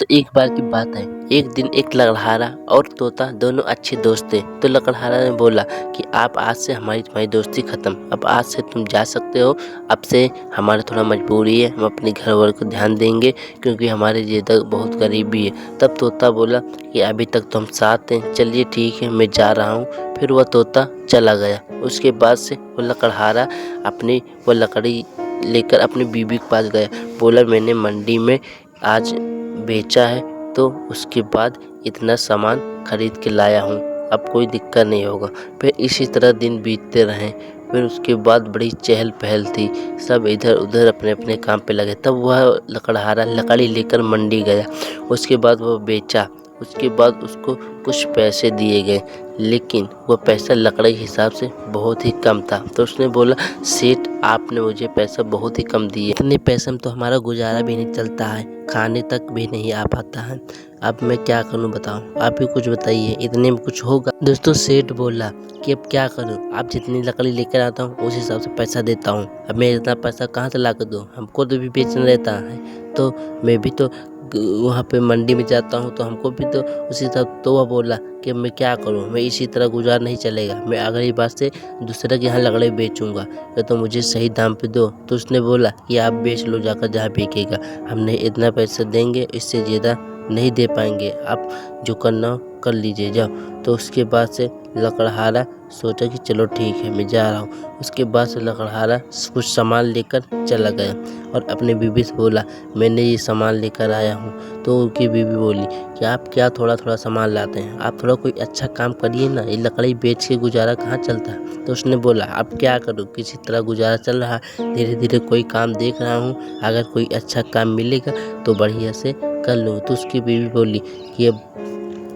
तो एक बार की बात है, एक दिन एक लकड़हारा और तोता दोनों अच्छे दोस्त थे। तो लकड़हारा ने बोला कि आप आज से हमारी तुम्हारी दोस्ती खत्म, अब आज से तुम जा सकते हो। अब से हमारा थोड़ा मजबूरी है, हम अपने घर वालों को ध्यान देंगे क्योंकि हमारे ये तक बहुत गरीबी है। तब तोता बोला कि अभी तक तो हम साथ हैं, चलिए ठीक है मैं जा रहा हूँ। फिर वह तोता चला गया। उसके बाद से वो लकड़हारा अपनी वो लकड़ी लेकर अपनी बीबी के पास गया। बोला मैंने मंडी में आज बेचा है तो उसके बाद इतना सामान खरीद के लाया हूँ, अब कोई दिक्कत नहीं होगा। फिर इसी तरह दिन बीतते रहे। फिर उसके बाद बड़ी चहल पहल थी, सब इधर उधर अपने अपने काम पे लगे। तब वह लकड़हारा लकड़ी लेकर मंडी गया। उसके बाद वह बेचा। उसके बाद उसको कुछ पैसे दिए गए, लेकिन वह पैसा लकड़ी के हिसाब से बहुत ही कम था। तो उसने बोला सेठ आपने मुझे पैसा बहुत ही कम दिए, इतने पैसे में तो हमारा गुजारा भी नहीं चलता है, खाने तक भी नहीं आ पाता है। अब मैं क्या करूं बताऊं, आप ही कुछ बताइए, इतने में कुछ होगा। दोस्तों सेठ बोला कि अब क्या करूं, आप जितनी लकड़ी लेकर आता हूं उस हिसाब से पैसा देता हूं। अब मैं इतना पैसा कहाँ से ला कर दूँ, हमको तो भी बेचना रहता है, तो मैं भी तो वहाँ पे मंडी में जाता हूँ तो हमको भी तो उसी तरह। तो वह बोला कि मैं क्या करूँ, मैं इसी तरह गुजार नहीं चलेगा, मैं अगली बार से दूसरे के यहाँ लकड़ी बेचूंगा, या तो मुझे सही दाम पे दो। तो उसने बोला कि आप बेच लो जाकर जहाँ बिकेगा, हमने इतना पैसा देंगे, इससे ज़्यादा नहीं दे पाएंगे, आप जो करना हो कर लीजिए जाओ। तो उसके बाद से लकड़हारा सोचा कि चलो ठीक है मैं जा रहा हूँ। उसके बाद से लकड़हारा कुछ सामान लेकर चला गया और अपने बीबी से बोला मैंने ये सामान लेकर आया हूँ। तो उनकी बीबी बोली कि आप क्या थोड़ा थोड़ा सामान लाते हैं, आप थोड़ा कोई अच्छा काम करिए ना, ये लकड़ी बेच के गुजारा कहाँ चलता है। तो उसने बोला अब क्या करूँ, किसी तरह गुजारा चल रहा है, धीरे धीरे कोई काम देख रहा हूँ, अगर कोई अच्छा काम मिलेगा तो बढ़िया से कर लूँ। तो उसकी बीवी बोली कि अब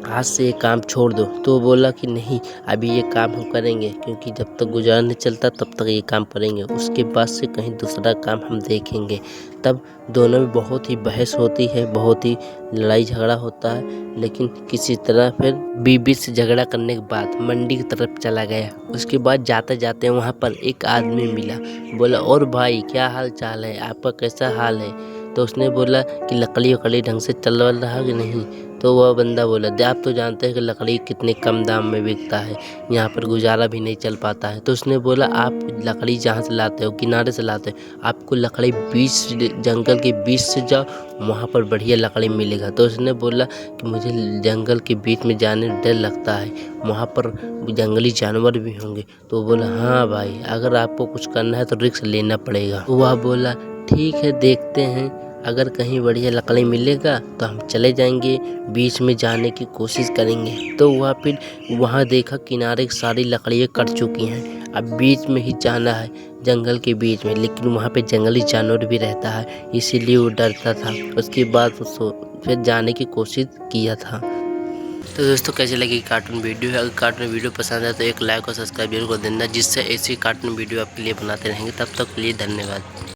आज से ये काम छोड़ दो। तो वो बोला कि नहीं अभी ये काम हम करेंगे, क्योंकि जब तक गुजारा नहीं चलता तब तक ये काम करेंगे, उसके बाद से कहीं दूसरा काम हम देखेंगे। तब दोनों में बहुत ही बहस होती है, बहुत ही लड़ाई झगड़ा होता है, लेकिन किसी तरह फिर बीबी से झगड़ा करने के बाद मंडी की तरफ चला गया। उसके बाद जाते जाते वहाँ पर एक आदमी मिला। बोला और भाई क्या हाल चाल है, आपका कैसा हाल है। तो उसने बोला कि लकड़ी वकड़ी ढंग से चल रहा कि नहीं। तो वह बंदा बोला आप तो जानते हैं कि लकड़ी कितने कम दाम में बिकता है, यहाँ पर गुजारा भी नहीं चल पाता है। तो उसने बोला आप लकड़ी जहाँ से लाते हो किनारे से लाते हो, आपको लकड़ी जंगल के बीच से जाओ, वहाँ पर बढ़िया लकड़ी मिलेगा। तो उसने बोला कि मुझे जंगल के बीच में जाने डर लगता है, वहाँ पर जंगली जानवर भी होंगे। तो बोला हाँ भाई अगर आपको कुछ करना है तो रिस्क लेना पड़ेगा। तो वह बोला ठीक है देखते हैं, अगर कहीं बढ़िया लकड़ी मिलेगा तो हम चले जाएंगे, बीच में जाने की कोशिश करेंगे। तो वह फिर वहाँ देखा किनारे की सारी लकड़ियाँ कट चुकी हैं, अब बीच में ही जाना है जंगल के बीच में, लेकिन वहाँ पे जंगली जानवर भी रहता है, इसीलिए वो डरता था। उसके बाद वो फिर जाने की कोशिश किया था। तो दोस्तों कैसे लगी कार्टून वीडियो है, अगर कार्टून वीडियो पसंद है तो एक लाइक और सब्सक्राइब जरूर कर देना, जिससे ऐसी कार्टून वीडियो आपके लिए बनाते रहेंगे। तब तक के लिए धन्यवाद।